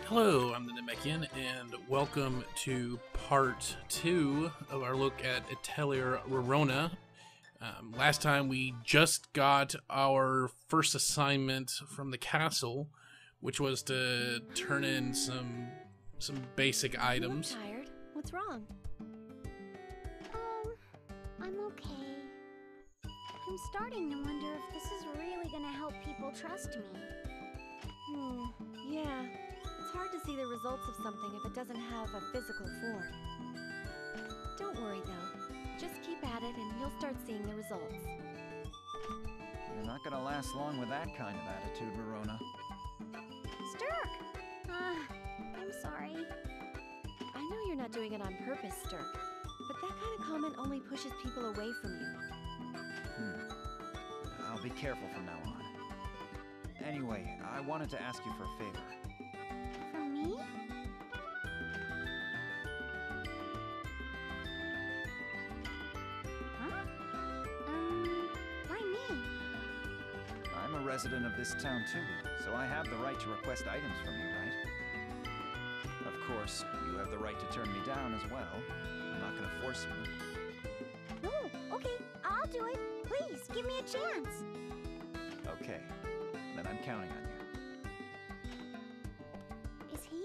Hello, I'm the Namekian, and welcome to part 2 of our look at Atelier Rorona. Last time we just got our first assignment from the castle, which was to turn in some basic items. I'm tired. What's wrong? I'm okay. I'm starting to wonder if this is really gonna help people trust me. Yeah. It's hard to see the results of something if it doesn't have a physical form. Don't worry though. Just keep at it and you'll start seeing the results. You're not gonna last long with that kind of attitude, Rorona. Stirk! I'm sorry. I know you're not doing it on purpose, Stirk, but that kind of comment only pushes people away from you. I'll be careful from now on. Anyway, I wanted to ask you for a favor. For me? Huh? Why me? I'm a resident of this town too, so I have the right to request items from you, right? Of course, you have the right to turn me down as well. I'm not gonna force you. Oh, okay, I'll do it. Please, give me a chance. Okay, then I'm counting on you. Is he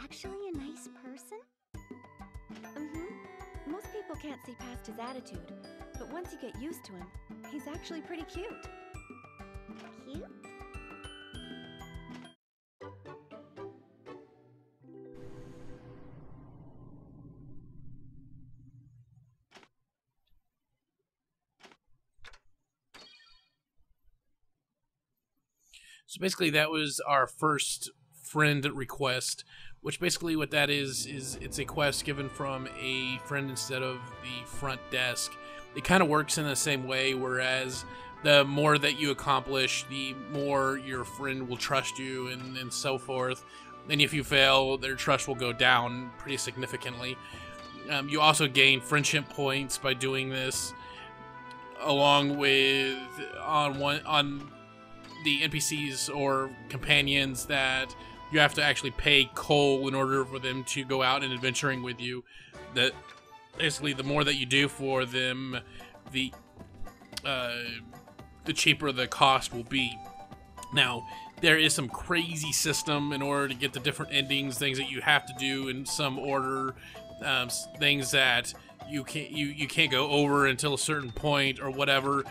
actually a nice person? Most people can't see past his attitude, but once you get used to him, he's actually pretty cute. Cute? So basically that was our first friend request, which basically what that is it's a quest given from a friend instead of the front desk. It kind of works in the same way, whereas the more that you accomplish, the more your friend will trust you and so forth. And if you fail, their trust will go down pretty significantly. You also gain friendship points by doing this, along with on the NPCs or companions that you have to actually pay coal in order for them to go out and adventuring with you. That basically, the more that you do for them, the cheaper the cost will be. Now, there is some crazy system in order to get the different endings, things that you have to do in some order, things that you can't go over until a certain point or whatever,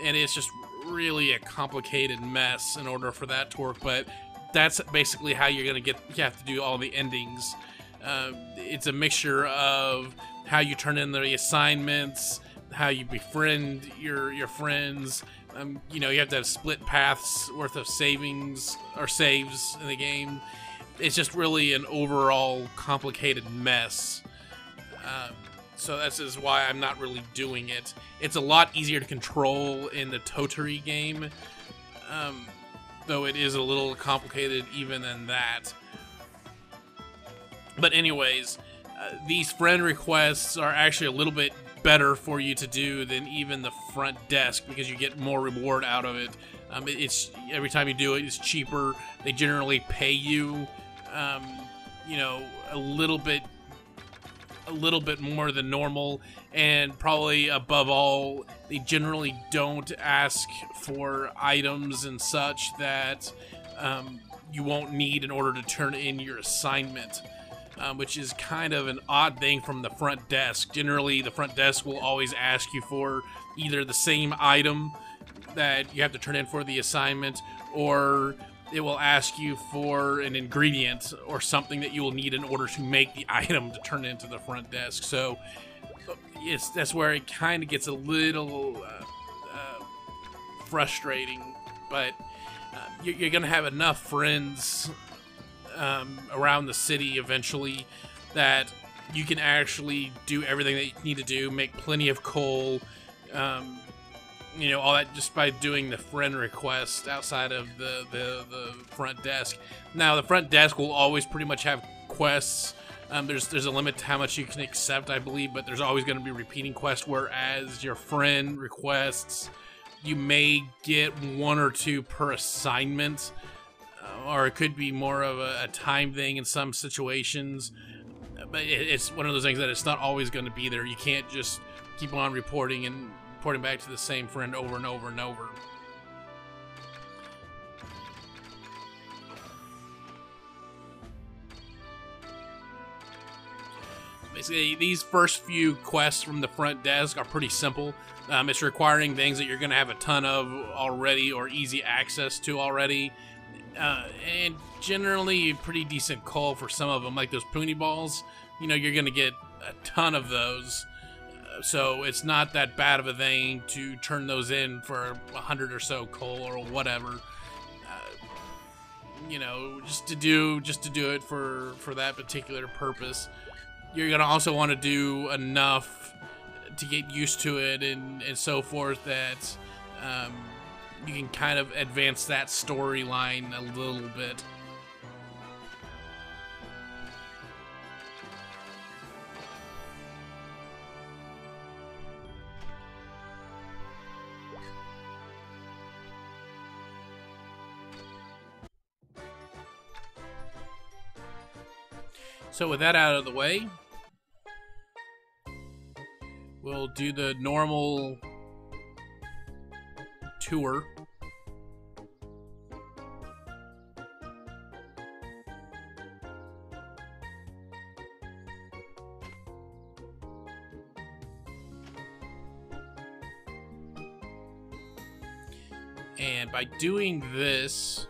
and it's just really a complicated mess in order for that to work. But that's basically how you have to do all the endings. It's a mixture of how you turn in the assignments, how you befriend your friends. You have to have split paths worth of savings or saves in the game. It's just really an overall complicated mess. So this is why I'm not really doing it. It's a lot easier to control in the Totori game, though it is a little complicated even than that. But anyways, these friend requests are actually a little bit better for you to do than even the front desk, because you get more reward out of it. It's every time you do it, it's cheaper. They generally pay you, a little bit more than normal, and probably above all, they generally don't ask for items and such that you won't need in order to turn in your assignment, which is kind of an odd thing from the front desk. Generally, the front desk will always ask you for either the same item that you have to turn in for the assignment, or it will ask you for an ingredient or something that you will need in order to make the item to turn into the front desk. So that's where it kind of gets a little frustrating. But you're going to have enough friends around the city eventually that you can actually do everything that you need to do, make plenty of coal, all that just by doing the friend request outside of the front desk. Now, the front desk will always pretty much have quests. There's a limit to how much you can accept, I believe, but there's always going to be repeating quests, whereas your friend requests, you may get 1 or 2 per assignment. or it could be more of a time thing in some situations. But it's one of those things that it's not always going to be there. You can't just keep on reporting and reporting back to the same friend over and over and over. Basically, these first few quests from the front desk are pretty simple. It's requiring things that you're going to have a ton of already or easy access to already. And generally pretty decent coal for some of them, like those pony balls. You know, you're going to get a ton of those. So it's not that bad of a thing to turn those in for 100 or so coal or whatever. You know, just to do it for that particular purpose. You're going to also want to do enough to get used to it and so forth that you can kind of advance that storyline a little bit. So with that out of the way, we'll do the normal tour. And by doing this,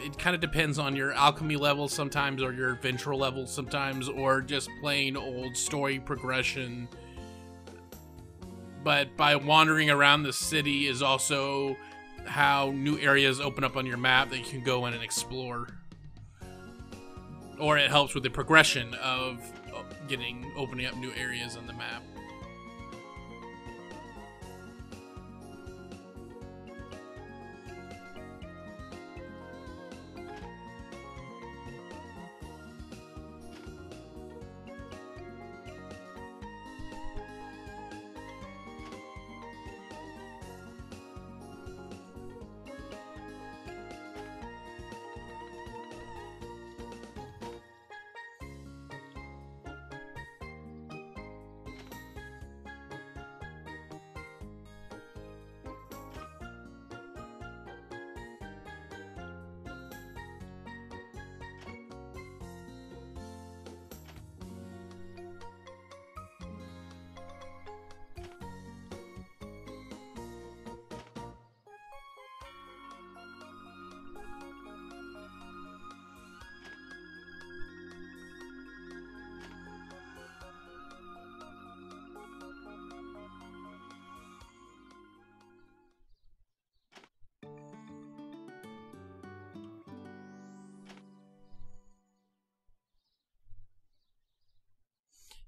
it kind of depends on your alchemy level sometimes, or your adventure level sometimes, or just plain old story progression. But by wandering around the city is also how new areas open up on your map that you can go in and explore. Or it helps with the progression of opening up new areas on the map.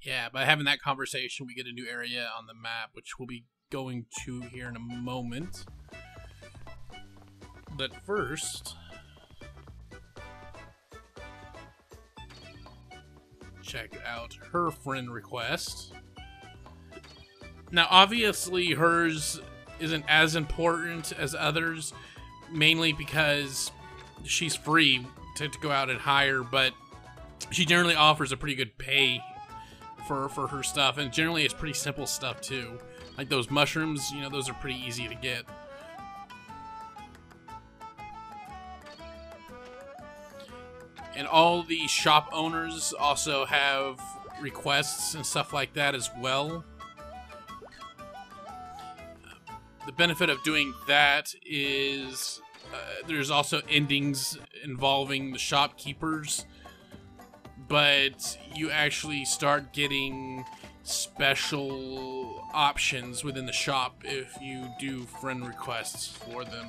Yeah, by having that conversation, we get a new area on the map, which we'll be going to here in a moment. But first, check out her friend request. Now, obviously, hers isn't as important as others, mainly because she's free to go out and hire, but she generally offers a pretty good pay for her stuff, and generally it's pretty simple stuff too. Like those mushrooms, you know, those are pretty easy to get. And all the shop owners also have requests and stuff like that as well. The benefit of doing that is there's also endings involving the shopkeepers, but you actually start getting special options within the shop if you do friend requests for them.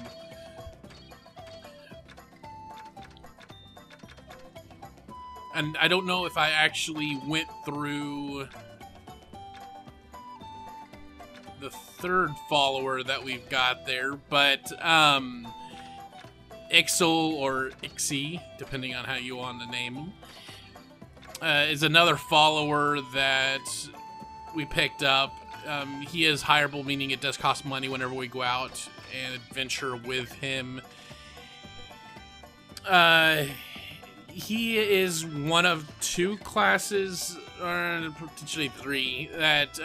And I don't know if I actually went through the third follower that we've got there, but Ixel, or Ixie, depending on how you want to name him, is another follower that we picked up. He is hireable, meaning it does cost money whenever we go out and adventure with him. Uh, he is one of 2 classes, or potentially 3, that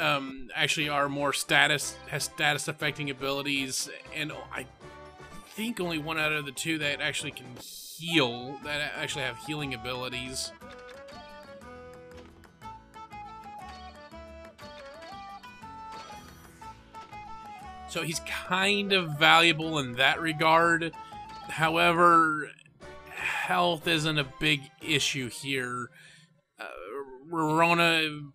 actually are more status affecting abilities, and I think only 1 out of the 2 that actually can heal, that actually have healing abilities. So he's kind of valuable in that regard. However, health isn't a big issue here. Rorona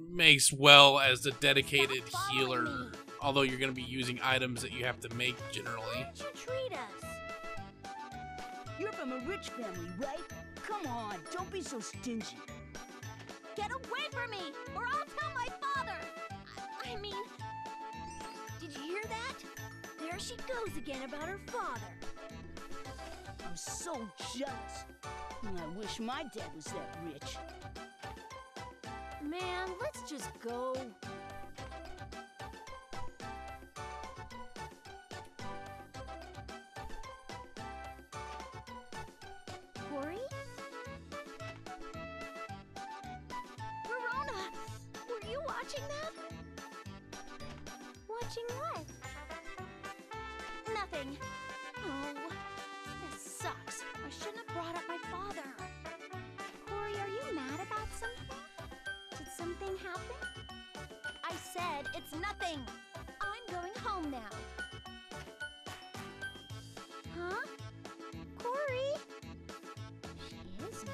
makes well as a dedicated healer, although you're going to be using items that you have to make generally. How'd you treat us? You're from a rich family, right? Come on, don't be so stingy. Get away from me, or I'll tell my father! I mean, did you hear that? There she goes again about her father. I'm so jealous. I wish my dad was that rich. Man, let's just go. Corey? Rorona! Were you watching that? Watching what? Nothing. Oh, this sucks. I shouldn't have brought up my father. Corey, are you mad about something? Did something happen? I said it's nothing. I'm going home now. Huh? Corey? She is mad.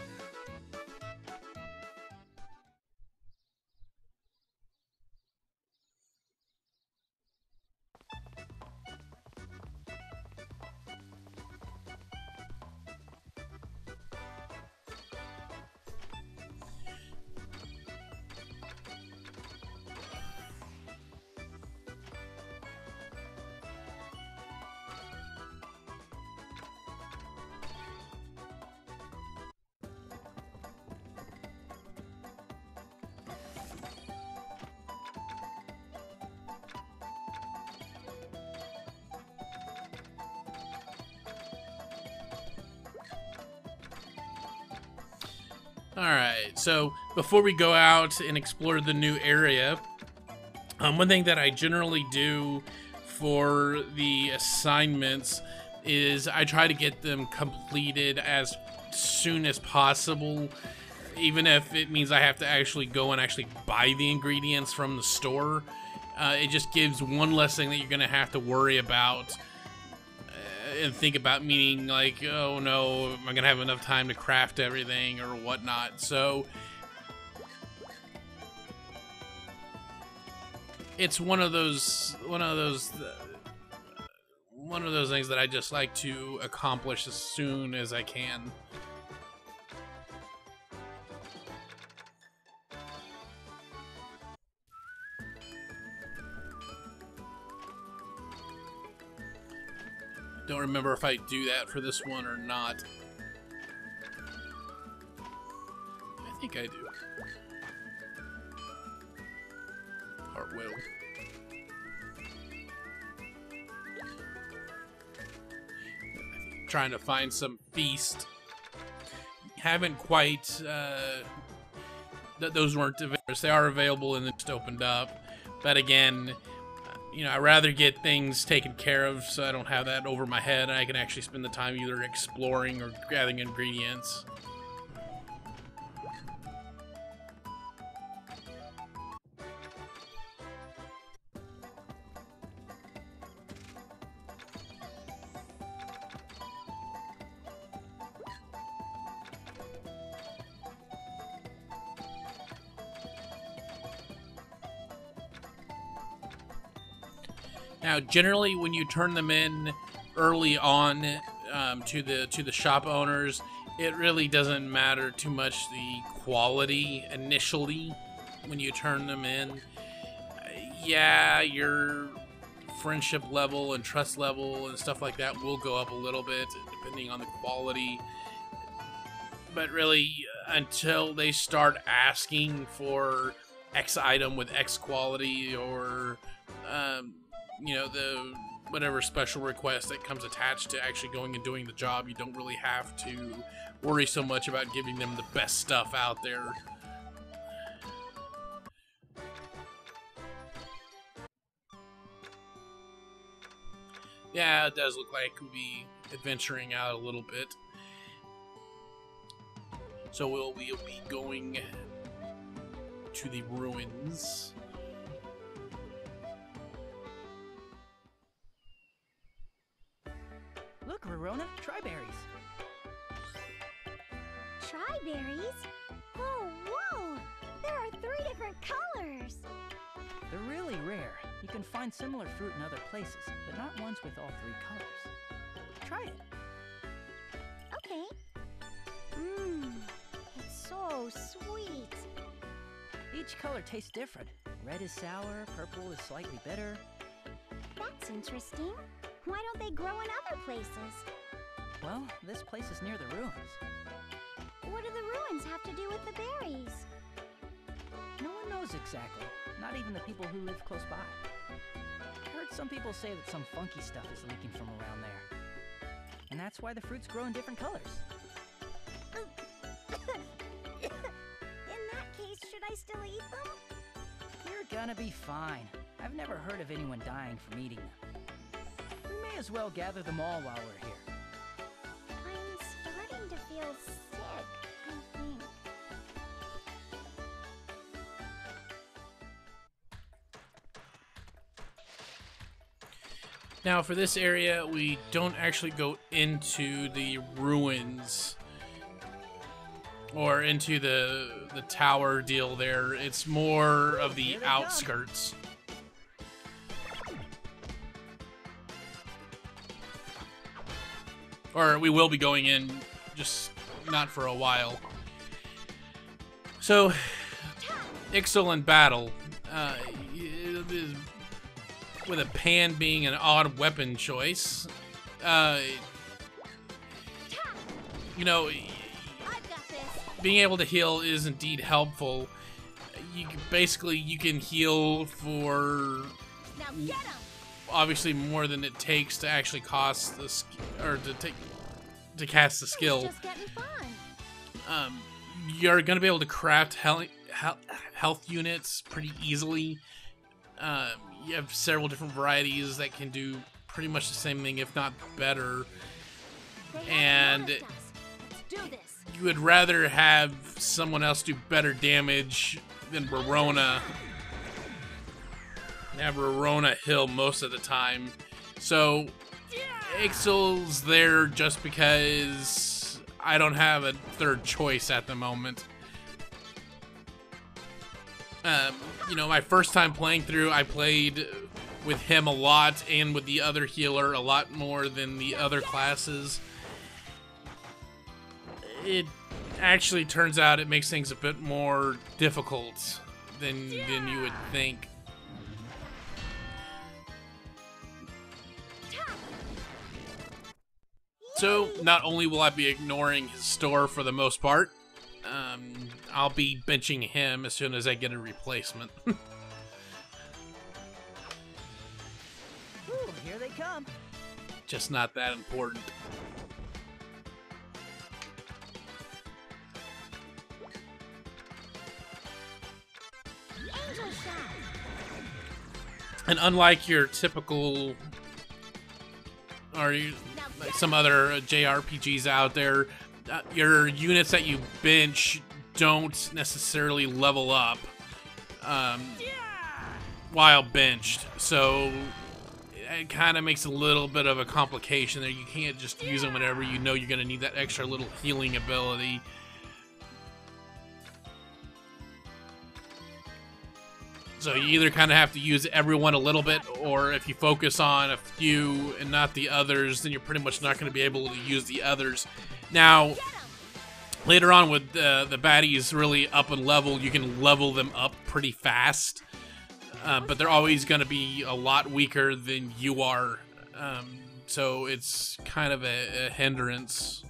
Alright, so before we go out and explore the new area, one thing that I generally do for the assignments is I try to get them completed as soon as possible, even if it means I have to actually go and actually buy the ingredients from the store. It just gives one less thing that you're going to have to worry about and think about, meaning like, oh no, am I gonna have enough time to craft everything or whatnot? So it's one of those things that I just like to accomplish as soon as I can. Don't remember if I do that for this one or not. I think I do. Or will. Trying to find some feast. Haven't quite, those weren't available. They are available and then just opened up. But again, you know, I'd rather get things taken care of so I don't have that over my head and I can actually spend the time either exploring or gathering ingredients. Now, generally, when you turn them in early on to the shop owners, it really doesn't matter too much the quality initially when you turn them in. Yeah, your friendship level and trust level and stuff like that will go up a little bit depending on the quality. But really, until they start asking for X item with X quality or you know, the whatever special request that comes attached to actually going and doing the job, you don't really have to worry so much about giving them the best stuff out there. Yeah, it does look like we'll be adventuring out a little bit. So we'll be going to the ruins. Look, Rorona, tryberries. Tryberries? Oh, whoa! There are 3 different colors! They're really rare. You can find similar fruit in other places, but not ones with all 3 colors. Try it. Okay. Mmm, it's so sweet. Each color tastes different. Red is sour, purple is slightly bitter. That's interesting. Why don't they grow in other places? Well, this place is near the ruins. What do the ruins have to do with the berries? No one knows exactly, not even the people who live close by. I heard some people say that some funky stuff is leaking from around there. And that's why the fruits grow in different colors. In that case, should I still eat them? You're gonna be fine. I've never heard of anyone dying from eating them. We may as well gather them all while we're here. I'm starting to feel sick, I think. Now, for this area, we don't actually go into the ruins or into the tower deal there. It's more of the outskirts. Or we will be going in, just not for a while. So, Ixel in battle. With a pan being an odd weapon choice. You know, being able to heal is indeed helpful. You can heal for Now get 'em! obviously more than it takes to actually cost the to cast the skill. Just getting fun. You're gonna be able to craft health units pretty easily. You have several different varieties that can do pretty much the same thing, if not better. And Let's do this. you would rather have someone else do better damage than Rorona. And have Rorona heal most of the time. So, Ixel's there just because I don't have a third choice at the moment. You know, my first time playing through, I played with him a lot and with the other healer a lot more than the other classes. It actually turns out it makes things a bit more difficult than you would think. So, not only will I be ignoring his store for the most part, I'll be benching him as soon as I get a replacement. Ooh, here they come. Just not that important. Angel shot. And unlike your typical, or like some other JRPGs out there, your units that you bench don't necessarily level up while benched. So it kind of makes a little bit of a complication there. You can't just use them whenever you know you're going to need that extra little healing ability. So you either kind of have to use everyone a little bit, or if you focus on a few and not the others, then you're pretty much not going to be able to use the others. Now, later on with the baddies really up in level, you can level them up pretty fast. But they're always going to be a lot weaker than you are. So it's kind of a hindrance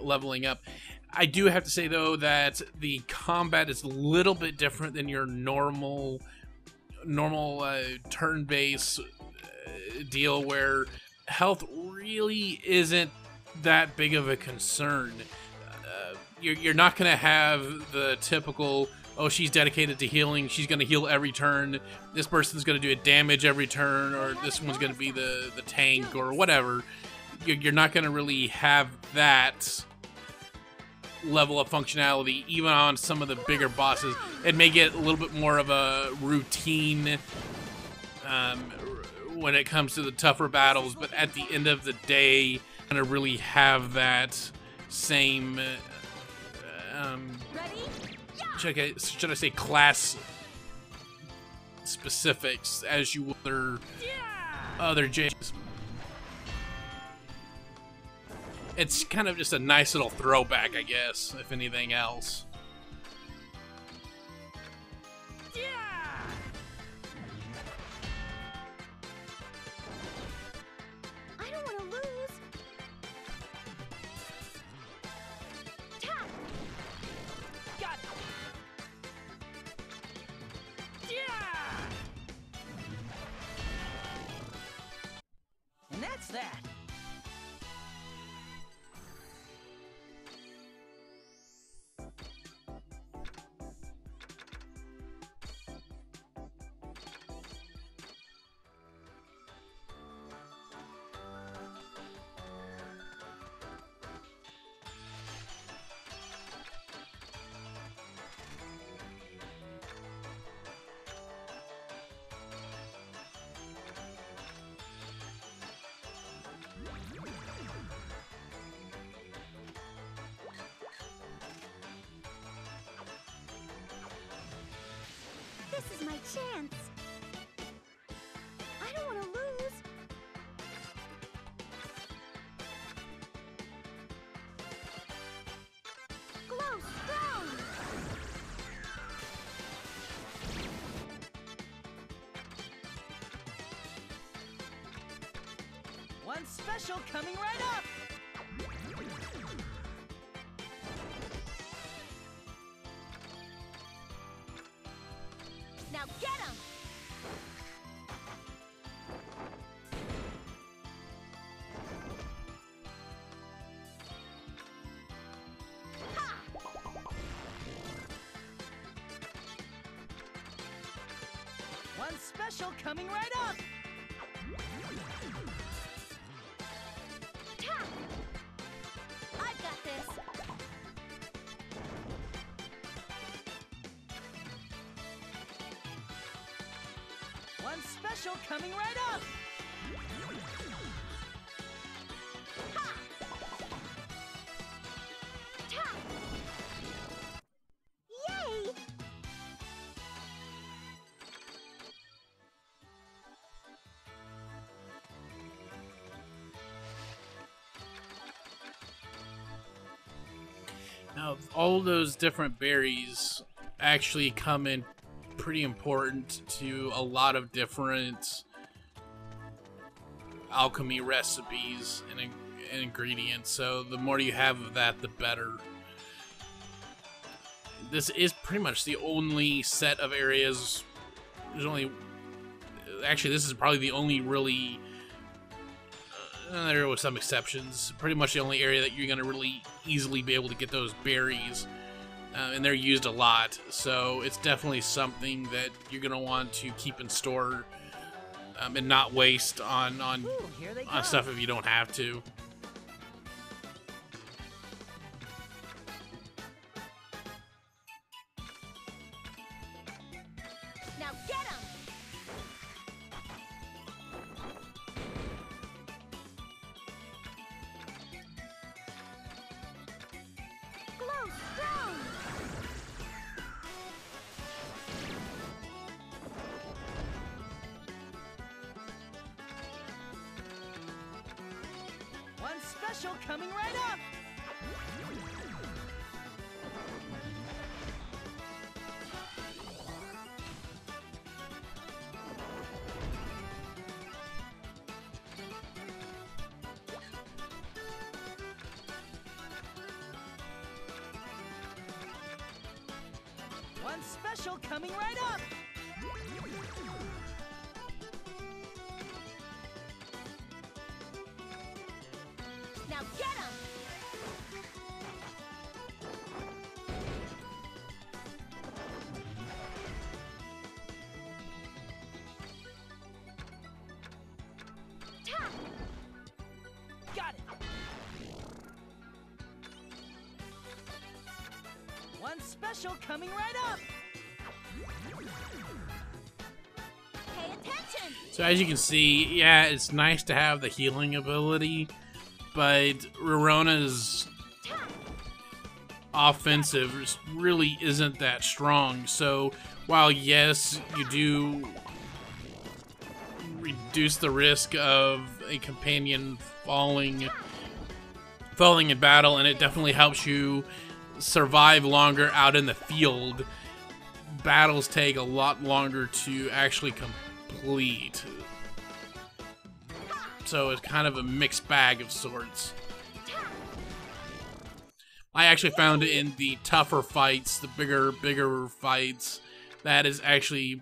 leveling up. I do have to say, though, that the combat is a little bit different than your normal normal turn-based deal where health really isn't that big of a concern. You're not going to have the typical, oh, she's dedicated to healing, she's going to heal every turn, this person's going to do a damage every turn, or this one's going to be the tank, or whatever. You're not going to really have that level of functionality, even on some of the bigger bosses. It may get a little bit more of a routine when it comes to the tougher battles, but at the end of the day, going to really have that same should I say class specifics as you would other J's. It's kind of just a nice little throwback, I guess, if anything else. I don't want to lose. Got it. And that's that. This is my chance. I don't want to lose. Glow strong. One special coming right up. Now get him. One special coming right up. I've got this. One special coming right up. Yay! Now, all those different berries actually come in pretty important to a lot of different alchemy recipes and ingredients. So the more you have of that, the better. This is pretty much the only set of areas. There's only... Actually, this is probably the only really... there were some exceptions. Pretty much the only area that you're going to really easily be able to get those berries. And they're used a lot, so it's definitely something that you're going to want to keep in store and not waste on Here they come. stuff if you don't have to. Now get him. Glow strong. One special coming right up. One special coming right up. Now get him! Got it! One special coming right up! Pay attention! So as you can see, yeah, it's nice to have the healing ability, but Rorona's offensive really isn't that strong. So while yes, you do reduce the risk of a companion falling in battle, and it definitely helps you survive longer out in the field, battles take a lot longer to actually complete. So it's kind of a mixed bag of sorts. I actually found in the tougher fights, the bigger fights, that is actually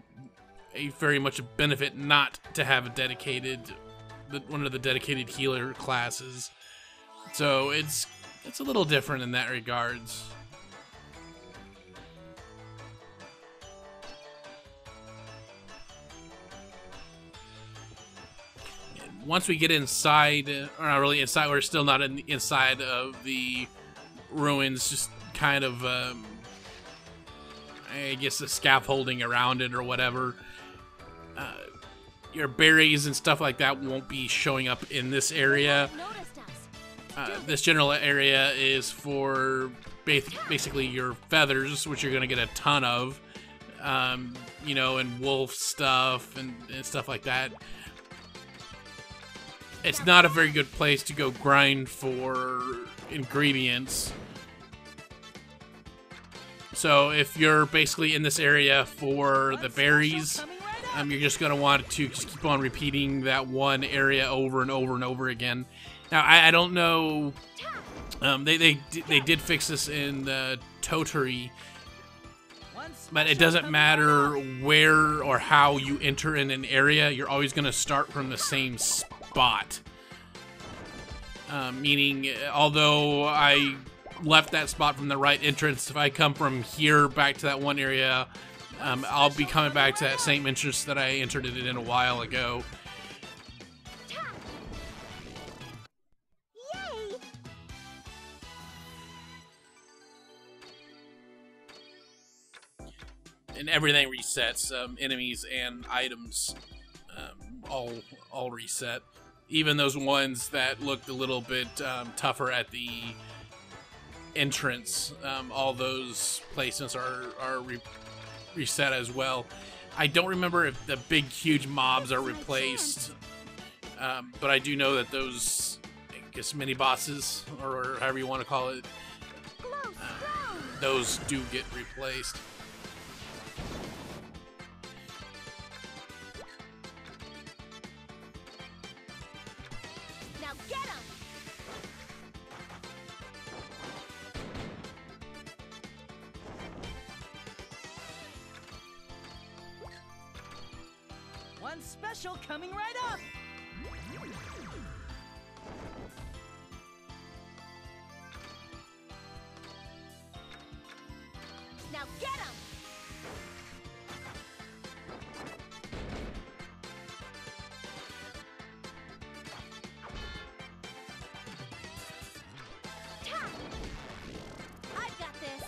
a very much a benefit not to have a dedicated, one of the dedicated healer classes. So it's a little different in that regards. Once we get inside, or not really inside, we're still not in the inside of the ruins, just kind of, I guess the scaffolding around it or whatever. Your berries and stuff like that won't be showing up in this area. This general area is for basically your feathers, which you're going to get a ton of, you know, and wolf stuff and stuff like that. It's not a very good place to go grind for ingredients. So if you're basically in this area for the berries, you're just going to want to just keep on repeating that one area over and over and over again. Now, I don't know, they did fix this in the Toturi, but it doesn't matter where or how you enter in an area, you're always going to start from the same spot. Meaning, although I left that spot from the right entrance, if I come from here back to that one area, I'll be coming back to that same entrance that I entered it in a while ago. Yay! And everything resets, enemies and items, all reset. Even those ones that looked a little bit tougher at the entrance, all those placements are reset as well. I don't remember if the big, huge mobs are replaced, but I do know that those, I guess, mini bosses, or however you want to call it, those do get replaced. Now get him! One special coming right up! Now get him! I've got this.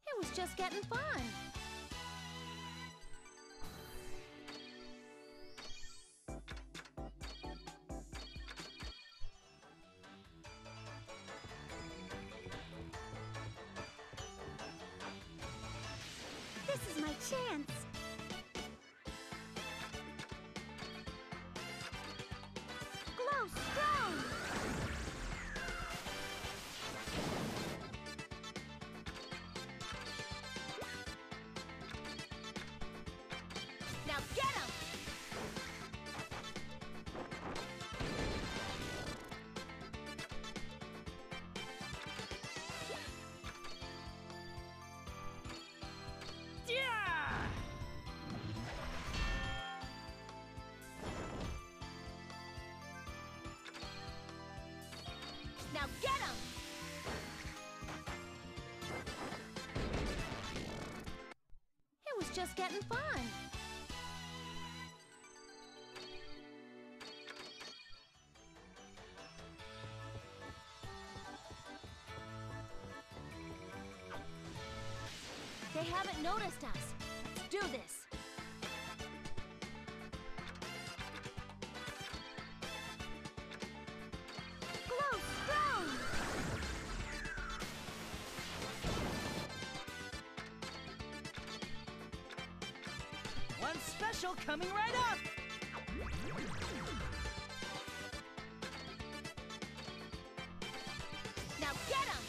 It was just getting fun. This is my chance. Glow strong. Now get him. Yeah! just getting fun. They haven't noticed us. Let's do this. Glow strong! One special coming right up! Now get him!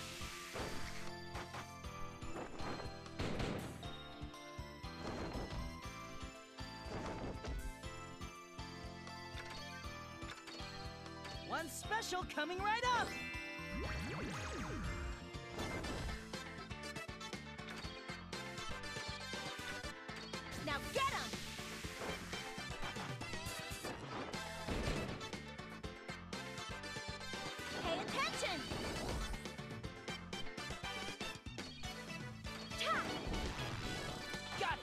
One special coming right up! Now get him! Pay attention! Ta! Got it!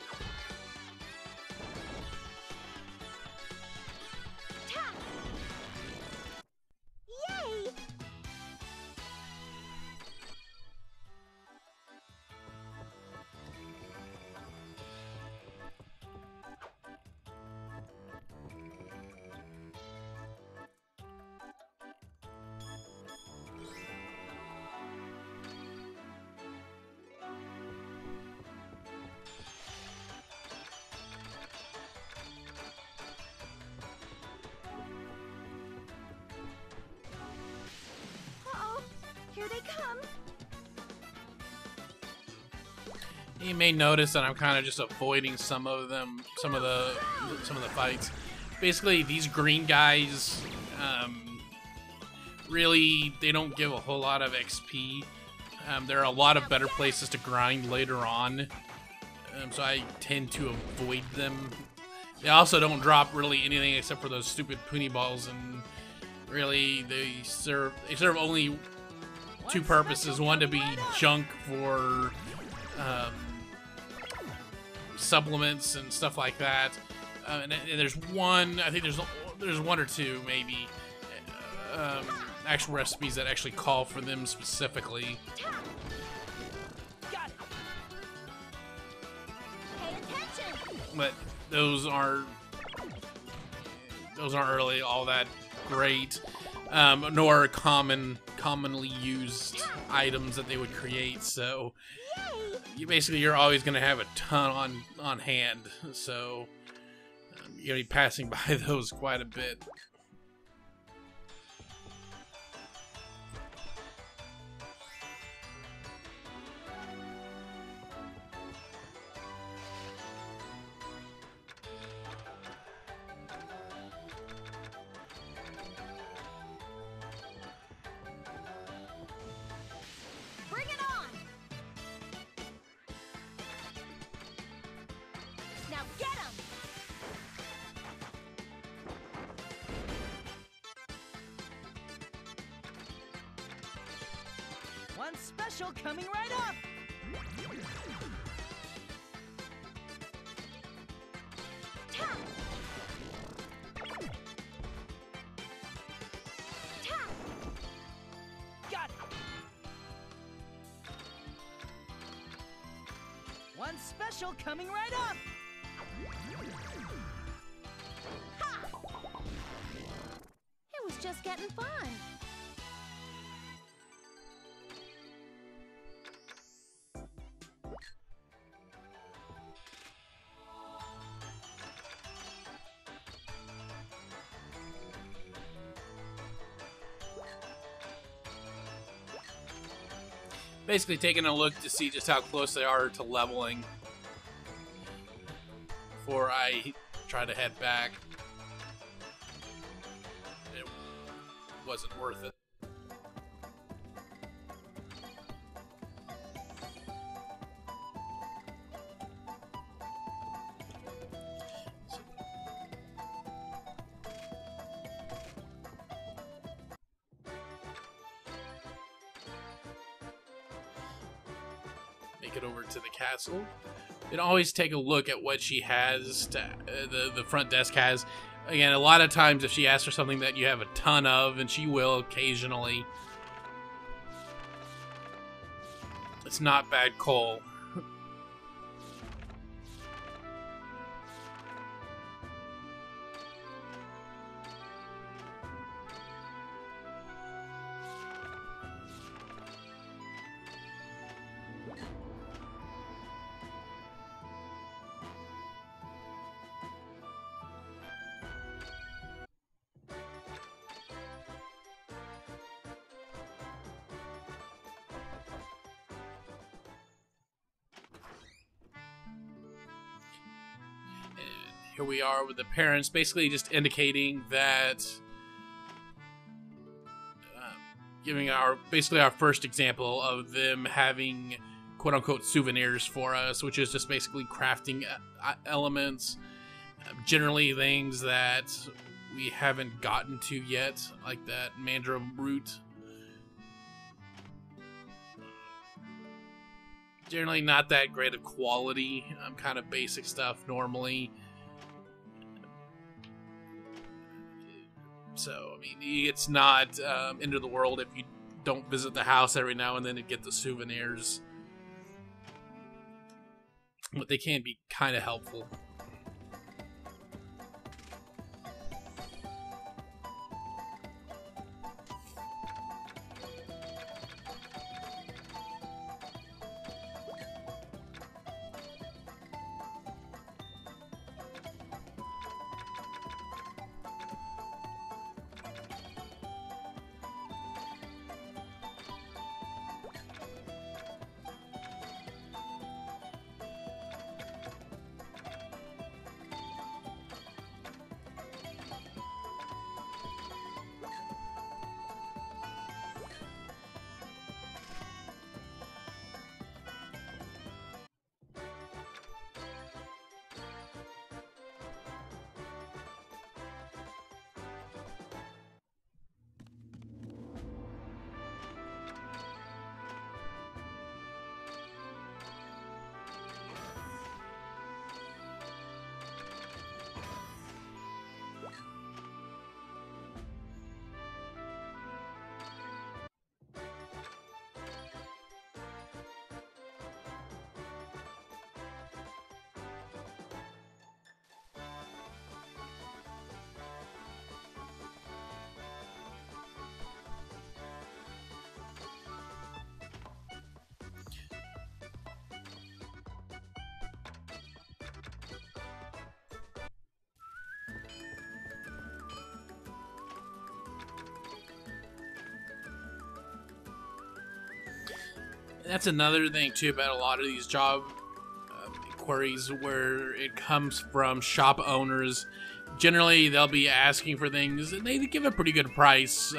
Ta! Yay! Uh-oh, here they come. You may notice that I'm kind of just avoiding some of them, some of the fights. Basically, these green guys, really, they don't give a whole lot of XP. There are a lot of better places to grind later on, so I tend to avoid them. They also don't drop really anything except for those stupid Poonie balls, and really, they serve only two purposes. One, to be junk for supplements and stuff like that, and there's one, I think there's one or two maybe actual recipes that actually call for them specifically. Got it! Pay attention! But those aren't really all that great, nor commonly used items that they would create. So you're always going to have a ton on hand. So you're going to be passing by those quite a bit. Bring it on! Now get him! One special coming right up! Ta! Ta! Got it! One special coming right up! Ha! It was just getting fun. Basically taking a look to see just how close they are to leveling before I try to head back. It wasn't worth it. Make it over to the castle. and always take a look at what she has to, the front desk has. Again, a lot of times if she asks for something that you have a ton of, and she will occasionally, it's not bad coal. Here we are with the parents, basically just indicating that, giving basically our first example of them having quote-unquote souvenirs for us, which is just basically crafting elements, generally things that we haven't gotten to yet, like that mandra root. Generally not that great of quality, kind of basic stuff normally. So, I mean, it's not end of the world if you don't visit the house every now and then to get the souvenirs. But they can be kind of helpful. That's another thing too about a lot of these job inquiries where it comes from shop owners. Generally, they'll be asking for things, and they give a pretty good price.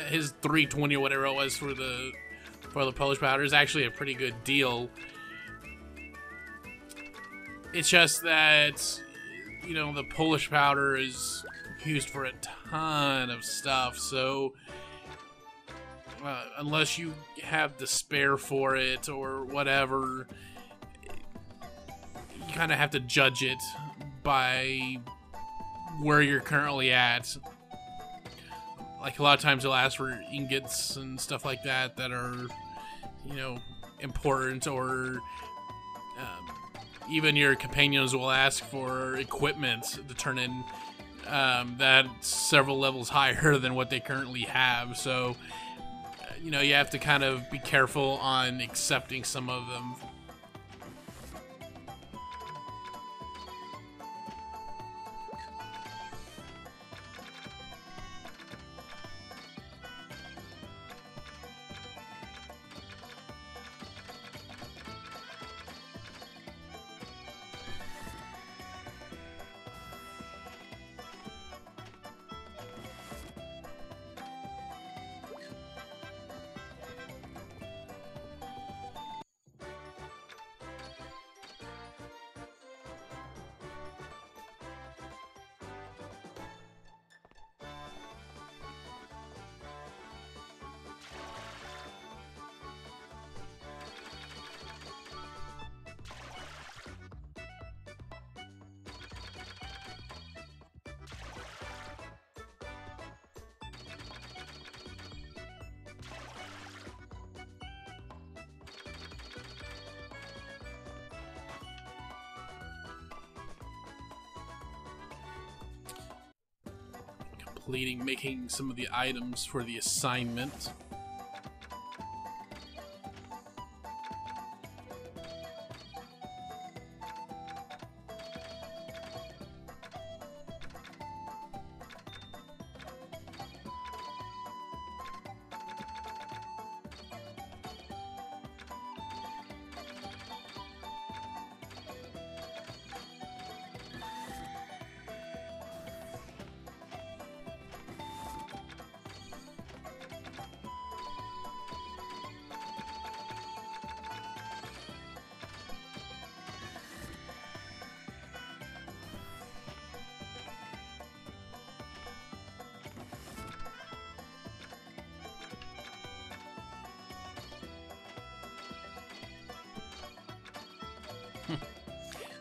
His $3.20 or whatever it was for the polish powder is actually a pretty good deal. It's just that, you know, the Polish powder is used for a ton of stuff, so unless you have the spare for it or whatever, you kind of have to judge it by where you're currently at. Like, a lot of times they'll ask for ingots and stuff like that that are, you know, important, or even your companions will ask for equipment to turn in that's several levels higher than what they currently have. So, you know, you have to kind of be careful on accepting some of them. making some of the items for the assignment.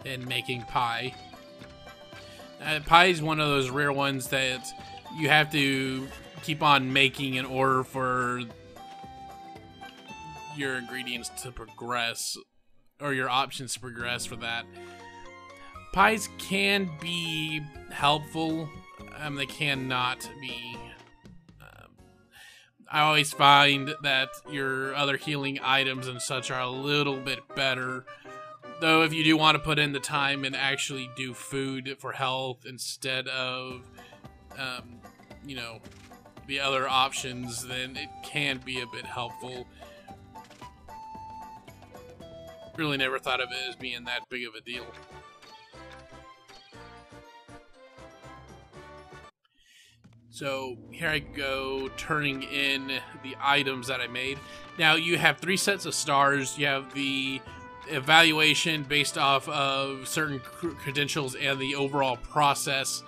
And making pie. Pie is one of those rare ones that you have to keep on making in order for your ingredients to progress, or your options to progress for that. Pies can be helpful. They cannot be. I always find that your other healing items and such are a little bit better. Though if you do want to put in the time and actually do food for health instead of, you know, the other options, then it can be a bit helpful. Really never thought of it as being that big of a deal. So here I go, turning in the items that I made. Now you have 3 sets of stars. You have the evaluation based off of certain credentials and the overall process.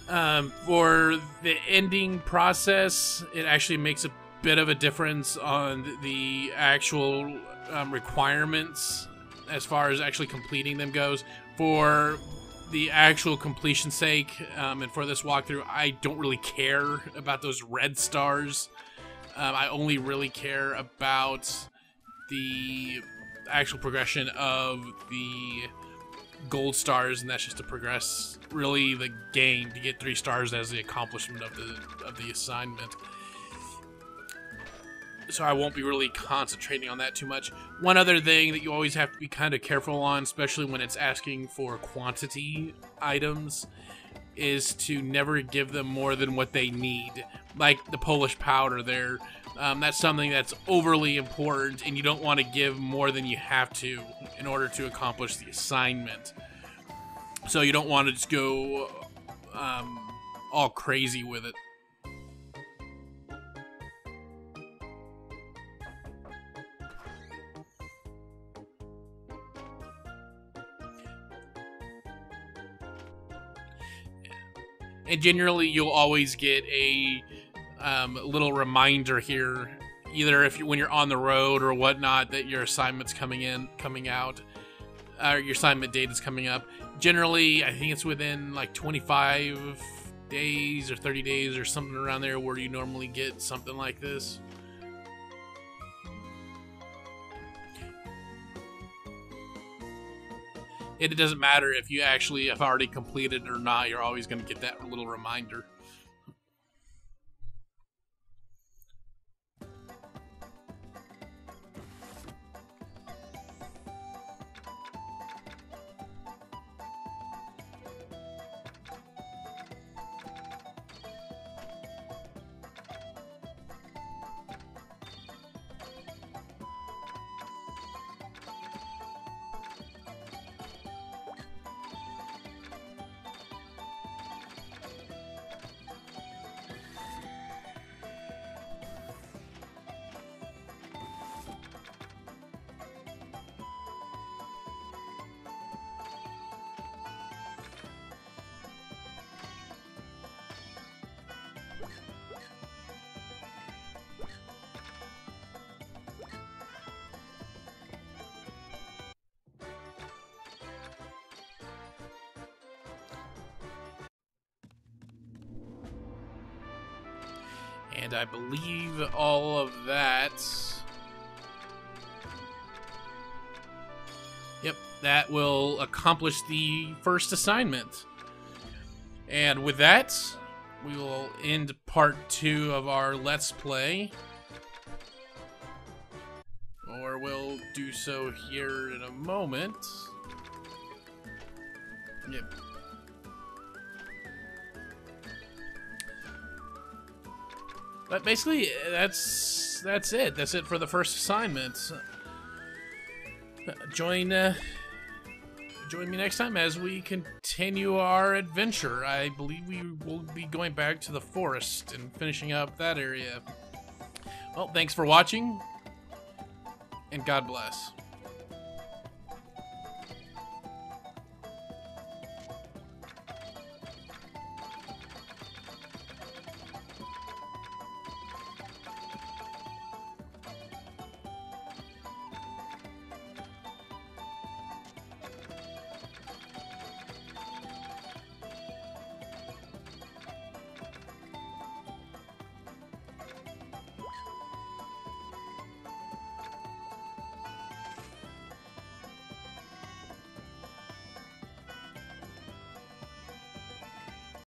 For the ending process, it actually makes a bit of a difference on the actual requirements as far as actually completing them goes. For the actual completion's sake, and for this walkthrough, I don't really care about those red stars. I only really care about the actual progression of the gold stars, and that's just to progress really the game to get 3 stars as the accomplishment of the assignment. So I won't be really concentrating on that too much. One other thing that you always have to be kind of careful on, especially when it's asking for quantity items, is to never give them more than what they need. Like the Polish powder there. That's something that's overly important, and you don't want to give more than you have to in order to accomplish the assignment. So you don't want to just go all crazy with it. And generally, you'll always get a little reminder here, either when you're on the road or whatnot, that your assignment's coming out, or your assignment date is coming up. Generally, I think it's within like 25 days or 30 days or something around there where you normally get something like this. It doesn't matter if you actually have already completed it or not, you're always going to get that little reminder. And I believe all of that... Yep, that will accomplish the first assignment. And with that, we will end part 2 of our Let's Play. Or we'll do so here in a moment. Yep. But basically, that's it. That's it for the first assignment. Join me next time as we continue our adventure. I believe we will be going back to the forest and finishing up that area. Well, thanks for watching, and God bless.